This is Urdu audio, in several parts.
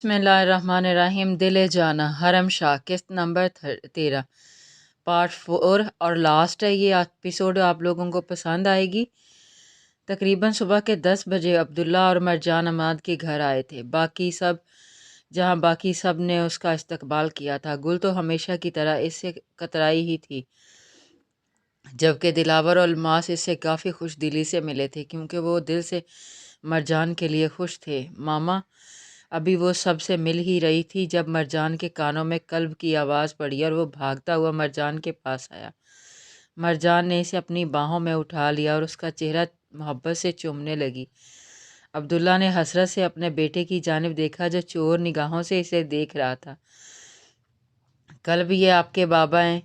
بسم اللہ الرحمن الرحیم۔ دل جانا حرم شاہ قسط نمبر 13 پارٹ 4 اور لاسٹ ہے۔ یہ ایپیسوڈ آپ لوگوں کو پسند آئے گی۔ تقریباً صبح کے 10 بجے عبداللہ اور مرجان عماد کے گھر آئے تھے۔ باقی سب نے اس کا استقبال کیا تھا۔ گل تو ہمیشہ کی طرح اس سے کترائی ہی تھی، جبکہ دلاور اور الماس اس سے کافی خوش دلی سے ملے تھے، کیونکہ وہ دل سے مرجان کے لیے خوش تھے۔ ماما ابھی وہ سب سے مل ہی رہی تھی جب مرجان کے کانوں میں کلب کی آواز پڑی اور وہ بھاگتا ہوا مرجان کے پاس آیا۔ مرجان نے اسے اپنی باہوں میں اٹھا لیا اور اس کا چہرہ محبت سے چومنے لگی۔ عبداللہ نے حسرت سے اپنے بیٹے کی جانب دیکھا جو چور نگاہوں سے اسے دیکھ رہا تھا۔ کلب یہ آپ کے بابا ہیں،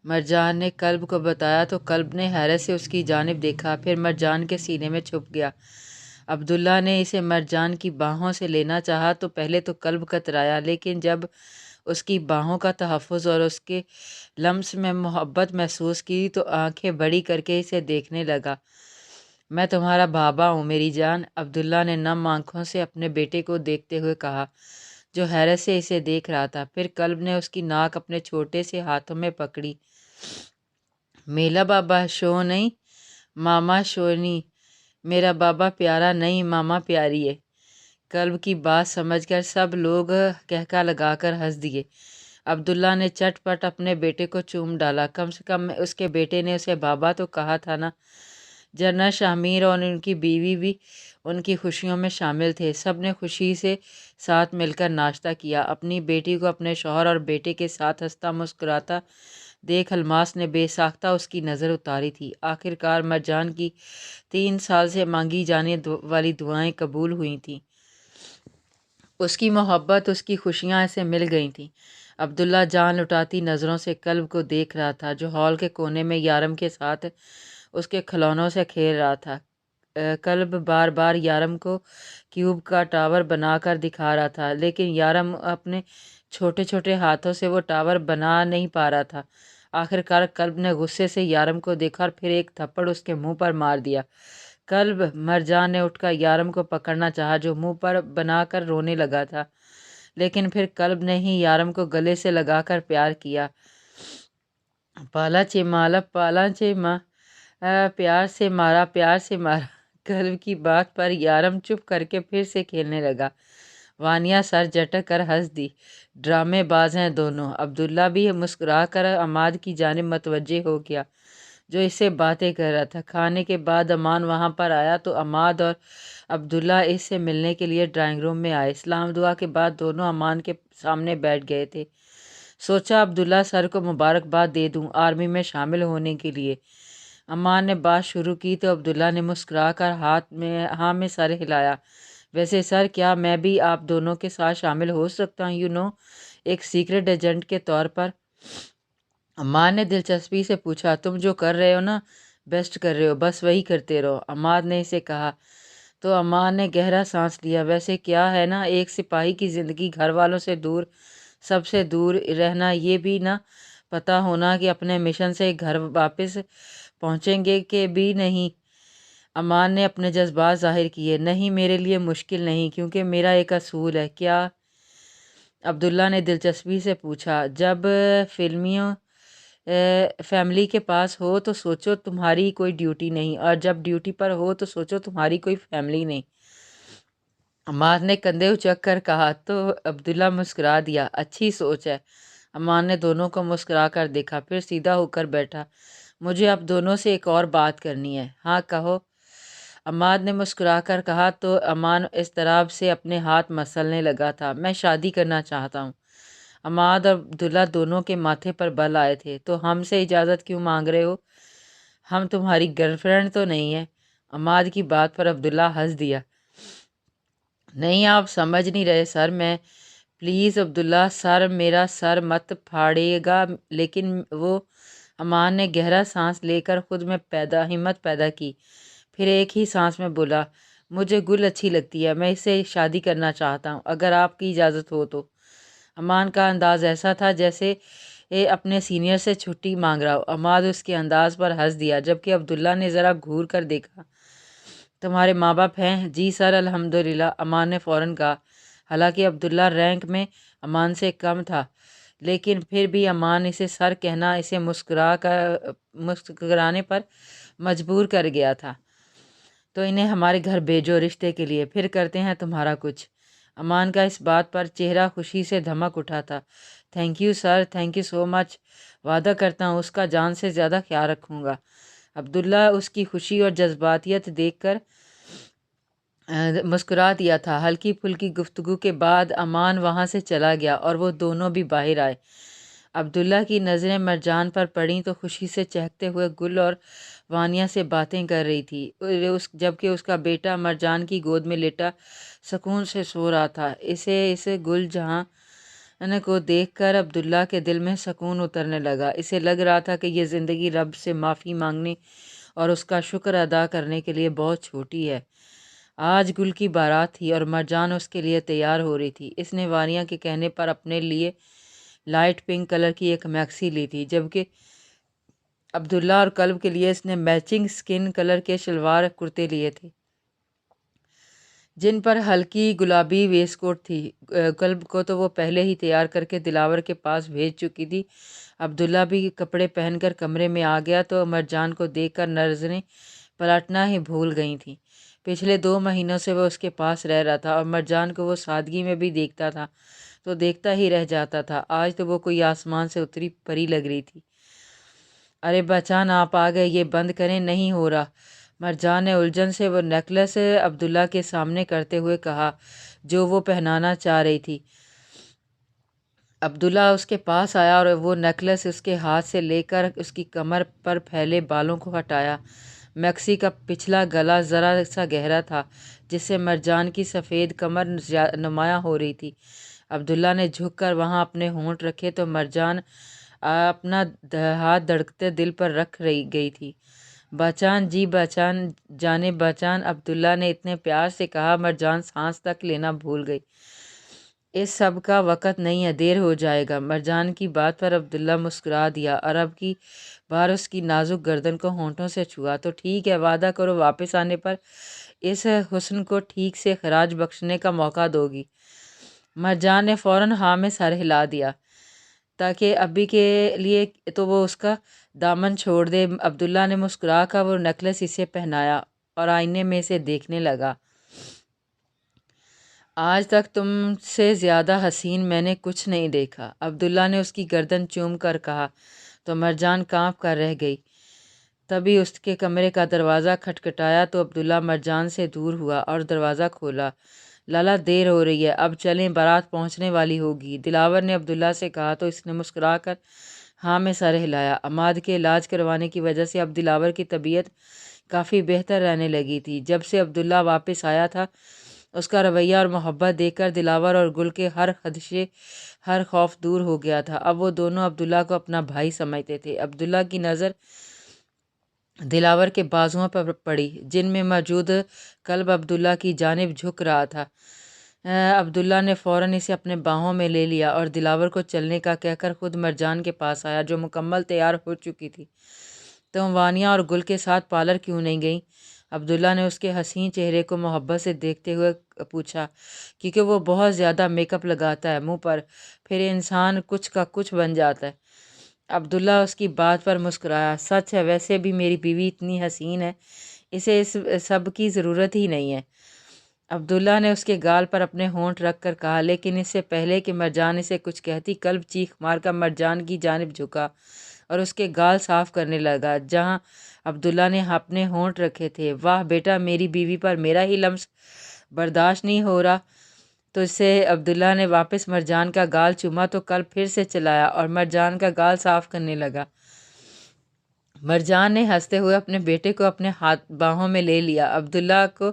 مرجان نے کلب کو بتایا تو کلب نے حیرت سے اس کی جانب دیکھا، پھر مرجان کے سینے میں چھپ گیا۔ عبداللہ نے اسے مرجان کی باہوں سے لینا چاہا تو پہلے تو کلب کترایا، لیکن جب اس کی باہوں کا تحفظ اور اس کے لمس میں محبت محسوس کی تو آنکھیں بڑی کر کے اسے دیکھنے لگا۔ میں تمہارا بابا ہوں میری جان، عبداللہ نے نم آنکھوں سے اپنے بیٹے کو دیکھتے ہوئے کہا، جو حیرت سے اسے دیکھ رہا تھا۔ پھر کلب نے اس کی ناک اپنے چھوٹے سے ہاتھوں میں پکڑی۔ میلا بابا شو نہیں ماما، شو نہیں، میرا بابا پیارا نہیں، ماما پیاری ہے۔ کلب کی بات سمجھ کر سب لوگ کہکا لگا کر ہنس دیے۔ عبداللہ نے چٹ پٹ اپنے بیٹے کو چوم ڈالا۔ کم سے کم اس کے بیٹے نے اسے بابا تو کہا تھا نا۔ جنرل شامیر اور ان کی بیوی بھی ان کی خوشیوں میں شامل تھے۔ سب نے خوشی سے ساتھ مل کر ناشتہ کیا۔ اپنی بیٹی کو اپنے شوہر اور بیٹے کے ساتھ ہنستا مسکراتا دیکھ الماس نے بے ساختہ اس کی نظر اتاری تھی۔ آخرکار مرجان کی 3 سال سے مانگی جانے والی دعائیں قبول ہوئی تھیں۔ اس کی محبت، اس کی خوشیاں اسے مل گئی تھیں۔ عبداللہ جان لٹاتی نظروں سے کلب کو دیکھ رہا تھا، جو ہال کے کونے میں یارم کے ساتھ اس کے کھلونوں سے کھیل رہا تھا۔ کلب بار بار یارم کو کیوب کا ٹاور بنا کر دکھا رہا تھا، لیکن یارم اپنے چھوٹے چھوٹے ہاتھوں سے وہ ٹاور بنا نہیں پا رہا تھا۔ آخرکار کلب نے غصے سے یارم کو دیکھا اور پھر ایک تھپڑ اس کے منہ پر مار دیا۔ کلب، مرجان نے اٹھ کر یارم کو پکڑنا چاہا جو منہ پر بنا کر رونے لگا تھا، لیکن پھر کلب نے ہی یارم کو گلے سے لگا کر پیار کیا۔ پالا چے مالا، پالا چے ماں، پیار سے مارا، پیار سے مارا۔ کلب کی بات پر یارم چپ کر کے پھر سے کھیلنے لگا۔ وانیہ سر جھٹک کر ہنس دی۔ ڈرامے باز ہیں دونوں۔ عبداللہ بھی مسکرا کر عماد کی جانب متوجہ ہو گیا، جو اس سے باتیں کر رہا تھا۔ کھانے کے بعد امان وہاں پر آیا تو عماد اور عبداللہ اس سے ملنے کے لیے ڈرائنگ روم میں آئے۔ سلام دعا کے بعد دونوں امان کے سامنے بیٹھ گئے تھے۔ سوچا عبداللہ سر کو مبارکباد دے دوں آرمی میں شامل ہونے کے لیے۔ امان نے بات شروع کی تو عبداللہ نے مسکرا کر ہاں میں سر ہلایا۔ ویسے سر، کیا میں بھی آپ دونوں کے ساتھ شامل ہو سکتا ہوں، ایک سیکرٹ ایجنٹ کے طور پر؟ امان نے دلچسپی سے پوچھا۔ تم جو کر رہے ہو نا، بیسٹ کر رہے ہو، بس وہی کرتے رہو، عماد نے اسے کہا۔ تو امان نے گہرا سانس لیا۔ ویسے کیا ہے نا، ایک سپاہی کی زندگی گھر والوں سے دور، سب سے دور رہنا، یہ بھی نہ پتہ ہونا کہ اپنے مشن سے گھر واپس پہنچیں گے کہ بھی نہیں۔ امان نے اپنے جذبات ظاہر کیے۔ نہیں، میرے لیے مشکل نہیں، کیونکہ میرا ایک اصول ہے۔ کیا؟ عبداللہ نے دلچسپی سے پوچھا۔ جب فیملی کے پاس ہو تو سوچو تمہاری کوئی ڈیوٹی نہیں، اور جب ڈیوٹی پر ہو تو سوچو تمہاری کوئی فیملی نہیں۔ امان نے کندھے اچک کر کہا تو عبداللہ مسکرا دیا۔ اچھی سوچ ہے۔ امان نے دونوں کو مسکرا کر دیکھا، پھر سیدھا ہو کر بیٹھا۔ مجھے اب دونوں سے ایک اور بات کرنی ہے۔ ہاں کہو، عماد نے مسکرا کر کہا تو امان اضطراب سے اپنے ہاتھ مسلنے لگا تھا۔ میں شادی کرنا چاہتا ہوں۔ عماد اور عبداللہ دونوں کے ماتھے پر بل آئے تھے۔ تو ہم سے اجازت کیوں مانگ رہے ہو؟ ہم تمہاری گرل فرینڈ تو نہیں ہیں؟ عماد کی بات پر عبداللہ ہنس دیا۔ نہیں، آپ سمجھ نہیں رہے سر، میں پلیز عبداللہ سر، میرا سر مت پھاڑیے گا۔ لیکن وہ، امان نے گہرا سانس لے کر خود میں ہمت پیدا کی، پھر ایک ہی سانس میں بولا، مجھے گل اچھی لگتی ہے، میں اس سے شادی کرنا چاہتا ہوں، اگر آپ کی اجازت ہو تو۔ امان کا انداز ایسا تھا جیسے اپنے سینئر سے چھٹی مانگ رہا ہو۔ عماد اس کے انداز پر ہنس دیا، جبکہ عبداللہ نے ذرا گھور کر دیکھا۔ تمہارے ماں باپ ہیں؟ جی سر، الحمدللہ، امان نے فوراً کہا۔ حالانکہ عبداللہ رینک میں امان سے کم تھا، لیکن پھر بھی امان اسے سر کہنا اسے مسکرانے پر مجبور کر گیا تھا۔ تو انہیں ہمارے گھر بھیجو رشتے کے لیے، پھر کرتے ہیں تمہارا کچھ۔ امان کا اس بات پر چہرہ خوشی سے دھمک اٹھا تھا۔ Thank you sir, thank you so much, وعدہ کرتا ہوں اس کا جان سے زیادہ خیال رکھوں گا۔ عبداللہ اس کی خوشی اور جذباتیت دیکھ کر مسکرا دیا تھا۔ ہلکی پھلکی گفتگو کے بعد امان وہاں سے چلا گیا اور وہ دونوں بھی باہر آئے۔ عبداللہ کی نظریں مرجان پر پڑیں تو خوشی سے چہکتے ہوئے گل اور وانیہ سے باتیں کر رہی تھی، جبکہ اس کا بیٹا مرجان کی گود میں لیٹا سکون سے سو رہا تھا۔ اسے گل جہاں کو دیکھ کر عبداللہ کے دل میں سکون اترنے لگا۔ اسے لگ رہا تھا کہ یہ زندگی رب سے معافی مانگنے اور اس کا شکر ادا کرنے کے لیے بہت چھوٹی ہے۔ آج گل کی بارات تھی اور مرجان اس کے لیے تیار ہو رہی تھی۔ اس نے وانیہ کے کہنے پر اپنے لیے لائٹ پنک کلر کی ایک میکسی لی تھی، جبکہ عبداللہ اور کلب کے لیے اس نے میچنگ سکن کلر کے شلوار کرتے لیے تھے، جن پر ہلکی گلابی ویسٹ کوٹ تھی۔ کلب کو تو وہ پہلے ہی تیار کر کے دلاور کے پاس بھیج چکی تھی۔ عبداللہ بھی کپڑے پہن کر کمرے میں آ گیا تو مرجان کو دیکھ کر نظریں پلٹنا ہی بھول گئی تھیں۔ پچھلے 2 مہینوں سے وہ اس کے پاس رہ رہا تھا اور مرجان کو وہ سادگی میں بھی دیکھتا تھا تو دیکھتا ہی رہ جاتا تھا۔ آج تو وہ کوئی آسمان سے اتری پری لگ رہی تھی۔ ارے بچان، آپ آ گئے، یہ بند کریں، نہیں ہو رہا۔ مرجان نے الجھن سے وہ نیکلس عبداللہ کے سامنے کرتے ہوئے کہا جو وہ پہنانا چاہ رہی تھی۔ عبداللہ اس کے پاس آیا اور وہ نیکلس اس کے ہاتھ سے لے کر اس کی کمر پر پھیلے بالوں کو ہٹایا۔ میکسی کا پچھلا گلا ذرا سا گہرا تھا، جس سے مرجان کی سفید کمر نمایاں ہو رہی تھی۔ عبداللہ نے جھک کر وہاں اپنے ہونٹ رکھے تو مرجان اپنا ہاتھ دھڑکتے دل پر رکھ گئی تھی۔ بچان، جی بچان، جانے بچان، عبداللہ نے اتنے پیار سے کہا مرجان سانس تک لینا بھول گئی۔ اس سب کا وقت نہیں ہے، دیر ہو جائے گا۔ مرجان کی بات پر عبداللہ مسکرا دیا اور اب کی بار اس کی نازک گردن کو ہونٹوں سے چھوا۔ تو ٹھیک ہے، وعدہ کرو واپس آنے پر اس حسن کو ٹھیک سے خراج بخشنے کا موقع دو گی۔ مرجان نے فوراً ہاں میں سر ہلا دیا تاکہ ابھی کے لیے تو وہ اس کا دامن چھوڑ دے۔ عبداللہ نے مسکرا کر وہ نیکلس اسے پہنایا اور آئینے میں اسے دیکھنے لگا۔ آج تک تم سے زیادہ حسین میں نے کچھ نہیں دیکھا، عبداللہ نے اس کی گردن چوم کر کہا تو مرجان کانپ کر رہ گئی۔ تبھی اس کے کمرے کا دروازہ کھٹکھٹایا تو عبداللہ مرجان سے دور ہوا اور دروازہ کھولا۔ لالا، دیر ہو رہی ہے، اب چلیں، بارات پہنچنے والی ہوگی، دلاور نے عبداللہ سے کہا تو اس نے مسکرا کر ہاں میں سر ہلایا۔ عماد کے علاج کروانے کی وجہ سے اب دلاور کی طبیعت کافی بہتر رہنے لگی تھی۔ جب سے عبداللہ واپس آیا تھا، اس کا رویہ اور محبت دیکھ کر دلاور اور گل کے ہر خدشے، ہر خوف دور ہو گیا تھا۔ اب وہ دونوں عبداللہ کو اپنا بھائی سمجھتے تھے۔ عبداللہ کی نظر دلاور کے بازوؤں پر پڑی، جن میں موجود کلب عبداللہ کی جانب جھک رہا تھا۔ عبداللہ نے فوراً اسے اپنے باہوں میں لے لیا اور دلاور کو چلنے کا کہہ کر خود مرجان کے پاس آیا، جو مکمل تیار ہو چکی تھی۔ تم وانیہ اور گل کے ساتھ پارلر کیوں نہیں گئیں؟ عبداللہ نے اس کے حسین چہرے کو محبت سے دیکھتے ہوئے پوچھا۔ کیونکہ وہ بہت زیادہ میک اپ لگاتا ہے منہ پر، پھر انسان کچھ کا کچھ بن جاتا ہے۔ عبداللہ اس کی بات پر مسکرایا۔ سچ ہے، ویسے بھی میری بیوی اتنی حسین ہے، اسے اس سب کی ضرورت ہی نہیں ہے۔ عبداللہ نے اس کے گال پر اپنے ہونٹ رکھ کر کہا، لیکن اس سے پہلے کہ مرجان اسے کچھ کہتی، کلب چیخ مار کر مرجان کی جانب جھکا اور اس کے گال صاف کرنے لگا جہاں عبداللہ نے اپنے ہونٹ رکھے تھے۔ واہ بیٹا، میری بیوی پر میرا ہی لمس برداشت نہیں ہو رہا۔ تو اس سے عبداللہ نے واپس مرجان کا گال چوما تو کلب پھر سے چلایا اور مرجان کا گال صاف کرنے لگا۔ مرجان نے ہنستے ہوئے اپنے بیٹے کو اپنے باہوں میں لے لیا۔ عبداللہ کو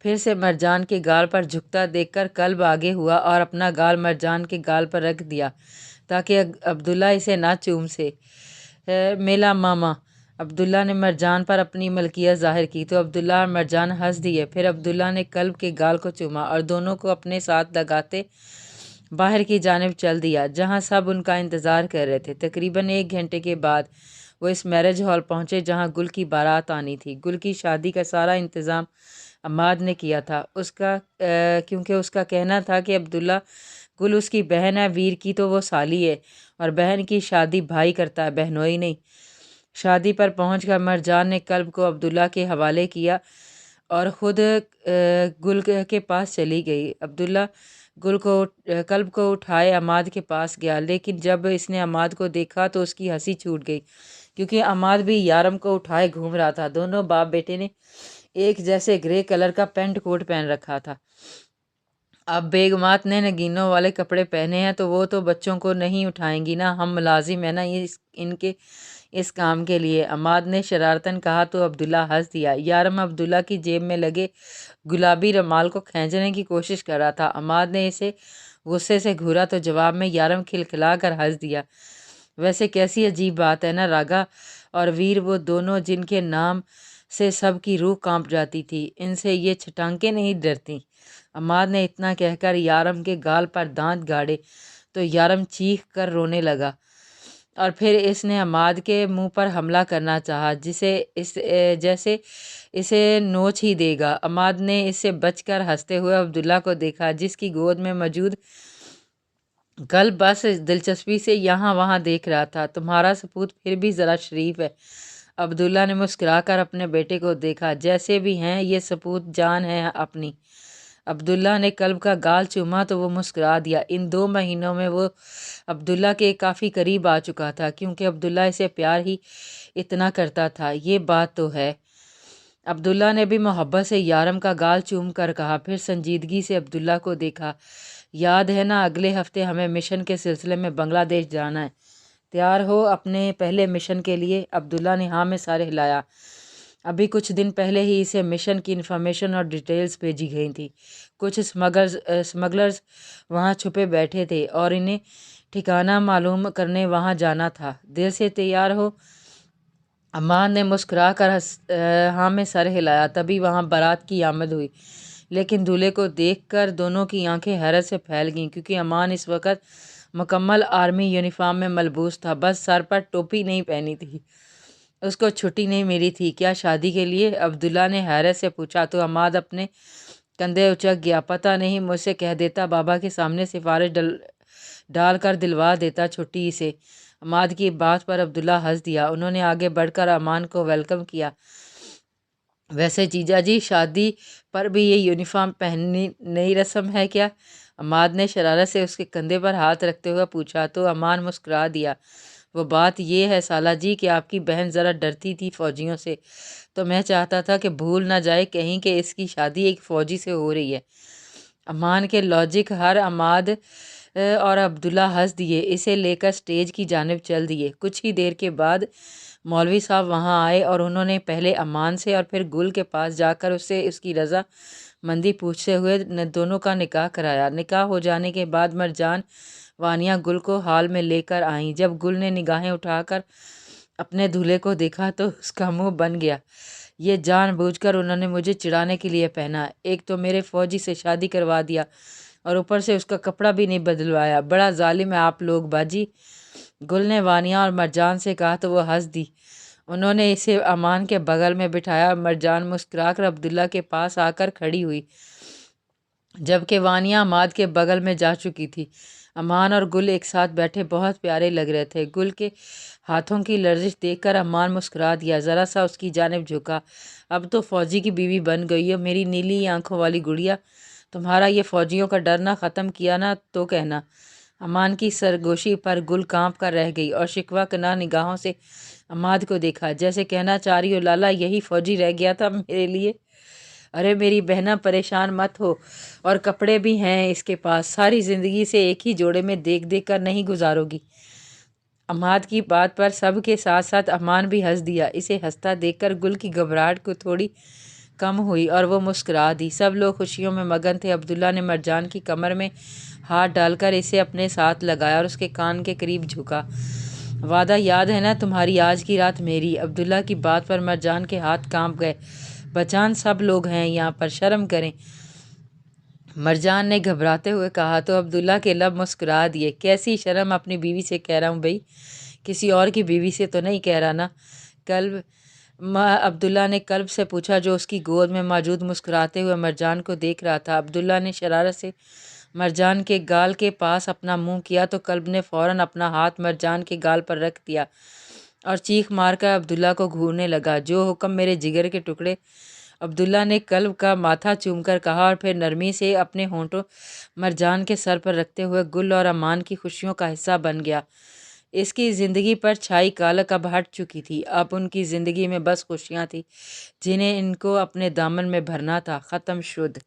پھر سے مرجان کے گال پر جھکتا دیکھ کر کلب آگے ہوا اور اپنا گال مرجان کے گال پر رکھ دیا تاکہ عبداللہ اسے نہ چوم سے۔ میلا ماما، عبداللہ نے مرجان پر اپنی ملکیت ظاہر کی تو عبداللہ اور مرجان ہنس دیے۔ پھر عبداللہ نے کلب کے گال کو چوما اور دونوں کو اپنے ساتھ لگاتے باہر کی جانب چل دیا، جہاں سب ان کا انتظار کر رہے تھے۔ تقریباً 1 گھنٹے کے بعد وہ اس میرج ہال پہنچے جہاں گل کی بارات آنی تھی۔ گل کی شادی کا سارا انتظام عماد نے کیا تھا، کیونکہ اس کا کہنا تھا کہ عبداللہ گل اس کی بہن ہے، ویر کی تو وہ سالی ہے، اور بہن کی شادی بھائی کرتا ہے، بہنوئی نہیں۔ شادی پر پہنچ کر مرجان نے کلب کو عبداللہ کے حوالے کیا اور خود گل کے پاس چلی گئی۔ عبداللہ کلب کو اٹھائے عماد کے پاس گیا، لیکن جب اس نے عماد کو دیکھا تو اس کی ہنسی چھوٹ گئی، کیونکہ عماد بھی یارم کو اٹھائے گھوم رہا تھا۔ دونوں باپ بیٹے نے ایک جیسے گرے کلر کا پینٹ کوٹ پہن رکھا تھا۔ اب بیگمات نے نگینوں والے کپڑے پہنے ہیں تو وہ تو بچوں کو نہیں اٹھائیں گی نا، ہم ملازم ہیں نا ان کے اس کام کے لیے، عماد نے شرارتاً کہا تو عبداللہ ہنس دیا۔ یارم عبداللہ کی جیب میں لگے گلابی رومال کو کھینچنے کی کوشش کر رہا تھا۔ عماد نے اسے غصے سے گھورا تو جواب میں یارم کھلکھلا کر ہنس دیا۔ ویسے کیسی عجیب بات ہے نا راگا اور ویر، وہ دونوں جن کے نام سے سب کی روح کانپ جاتی تھی، ان سے یہ چھٹانکیں نہیں ڈرتی۔ عماد نے اتنا کہہ کر یارم کے گال پر دانت گاڑے تو یارم چیخ کر رونے لگا، اور پھر اس نے عماد کے منہ پر حملہ کرنا چاہا جیسے اسے نوچ ہی دے گا۔ عماد نے اس سے بچ کر ہنستے ہوئے عبداللہ کو دیکھا، جس کی گود میں موجود کلب بس دلچسپی سے یہاں وہاں دیکھ رہا تھا۔ تمہارا سپوت پھر بھی ذرا شریف ہے۔ عبداللہ نے مسکرا کر اپنے بیٹے کو دیکھا، جیسے بھی ہیں یہ سپوت جان ہے اپنی۔ عبداللہ نے کلب کا گال چوما تو وہ مسکرا دیا۔ ان 2 مہینوں میں وہ عبداللہ کے کافی قریب آ چکا تھا، کیونکہ عبداللہ اسے پیار ہی اتنا کرتا تھا، یہ بات تو ہے۔ عبداللہ نے بھی محبت سے یارم کا گال چوم کر کہا، پھر سنجیدگی سے عبداللہ کو دیکھا۔ یاد ہے نا اگلے ہفتے ہمیں مشن کے سلسلے میں بنگلہ دیش جانا ہے، تیار ہو اپنے پہلے مشن کے لیے؟ عبداللہ نے ہاں میں سر ہلایا۔ ابھی کچھ دن پہلے ہی اسے مشن کی انفارمیشن اور ڈیٹیلز بھیجی گئی تھی۔ کچھ سمگلرز وہاں چھپے بیٹھے تھے اور انہیں ٹھکانہ معلوم کرنے وہاں جانا تھا۔ دل سے تیار ہو؟ عماد نے مسکرا کر ہاں میں سر ہلایا۔ تبھی وہاں بارات کی آمد ہوئی، لیکن دولہے کو دیکھ کر دونوں کی آنکھیں حیرت سے پھیل گئیں، کیونکہ امان اس وقت مکمل آرمی یونیفارم میں ملبوس تھا، بس سر پر ٹوپی نہیں پہنی تھی۔ اس کو چھٹی نہیں ملی تھی کیا شادی کے لیے؟ عبداللہ نے حیرت سے پوچھا تو عماد اپنے کندھے اچک گیا۔ پتہ نہیں، مجھ سے کہہ دیتا، بابا کے سامنے سفارش ڈال کر دلوا دیتا چھٹی اسے۔ عماد کی بات پر عبداللہ ہنس دیا۔ انہوں نے آگے بڑھ کر امان کو ویلکم کیا۔ ویسے جیجا جی، شادی پر بھی یہ یونیفارم پہننی نئی رسم ہے کیا؟ عماد نے شرارت سے اس کے کندھے پر ہاتھ رکھتے ہوئے پوچھا تو امان مسکرا دیا۔ وہ بات یہ ہے سالہ جی کہ آپ کی بہن ذرا ڈرتی تھی فوجیوں سے، تو میں چاہتا تھا کہ بھول نہ جائے کہیں کہ اس کی شادی ایک فوجی سے ہو رہی ہے۔ امان کے لاجک ہر عماد اور عبداللہ ہنس دیے، اسے لے کر سٹیج کی جانب چل دیے۔ کچھ ہی دیر کے بعد مولوی صاحب وہاں آئے اور انہوں نے پہلے امان سے اور پھر گل کے پاس جا کر اس سے اس کی رضا مندی پوچھتے ہوئے دونوں کا نکاح کرایا۔ نکاح ہو جانے کے بعد مرجان وانیہ گل کو ہال میں لے کر آئیں۔ جب گل نے نگاہیں اٹھا کر اپنے دولہے کو دیکھا تو اس کا منہ بن گیا۔ یہ جان بوجھ کر انہوں نے مجھے چڑھانے کے لیے پہنا، ایک تو میرے فوجی سے شادی کروا دیا اور اوپر سے اس کا کپڑا بھی نہیں بدلوایا، بڑا ظالم ہے آپ لوگ باجی۔ گل نے وانیہ اور مرجان سے کہا تو وہ ہنس دی۔ انہوں نے اسے امان کے بغل میں بٹھایا اور مرجان مسکرا کر عبداللہ کے پاس آ کر کھڑی ہوئی، جبکہ وانیہ عماد کے بغل میں جا چکی تھی۔ امان اور گل ایک ساتھ بیٹھے بہت پیارے لگ رہے تھے۔ گل کے ہاتھوں کی لرزش دیکھ کر امان مسکرا دیا، ذرا سا اس کی جانب جھکا۔ اب تو فوجی کی بیوی بن گئی ہو میری نیلی آنکھوں والی گڑیا، تمہارا یہ فوجیوں کا ڈرنا ختم کیا نا تو کہنا۔ امان کی سرگوشی پر گل کانپ کر رہ گئی اور شکوہ کناں نگاہوں سے عماد کو دیکھا، جیسے کہنا چاہ رہی ہو لالا یہی فوجی رہ گیا تھا میرے لیے۔ ارے میری بہنا پریشان مت ہو، اور کپڑے بھی ہیں اس کے پاس، ساری زندگی سے ایک ہی جوڑے میں دیکھ دیکھ کر نہیں گزارو گی۔ عماد کی بات پر سب کے ساتھ ساتھ امان بھی ہنس دیا۔ اسے ہنستا دیکھ کر گل کی گھبراہٹ کو تھوڑی کم ہوئی اور وہ مسکرا دی۔ سب لوگ خوشیوں میں مگن تھے۔ عبداللہ نے مرجان کی کمر میں ہاتھ ڈال کر اسے اپنے ساتھ لگایا اور اس کے کان کے قریب جھکا۔ وعدہ یاد ہے نا تمہاری، آج کی رات میری؟ عبداللہ کی بات پر مرجان کے ہاتھ کانپ گئے۔ بچان سب لوگ ہیں یہاں پر، شرم کریں۔ مرجان نے گھبراتے ہوئے کہا تو عبداللہ کے لب مسکرا دیے۔ کیسی شرم، اپنی بیوی سے کہہ رہا ہوں بھئی، کسی اور کی بیوی سے تو نہیں کہہ رہا نا۔ کلب عبداللہ نے کلب سے پوچھا جو اس کی گود میں موجود مسکراتے ہوئے مرجان کو دیکھ رہا تھا۔ عبداللہ نے شرارت سے مرجان کے گال کے پاس اپنا منہ کیا تو کلب نے فوراً اپنا ہاتھ مرجان کے گال پر رکھ دیا اور چیخ مار کر عبداللہ کو گھورنے لگا۔ جو حکم میرے جگر کے ٹکڑے، عبداللہ نے کلب کا ماتھا چوم کر کہا اور پھر نرمی سے اپنے ہونٹوں مرجان کے سر پر رکھتے ہوئے گل اور امان کی خوشیوں کا حصہ بن گیا۔ اس کی زندگی پر چھائی کالک اب ہٹ چکی تھی۔ اب ان کی زندگی میں بس خوشیاں تھیں جنہیں ان کو اپنے دامن میں بھرنا تھا۔ ختم شد۔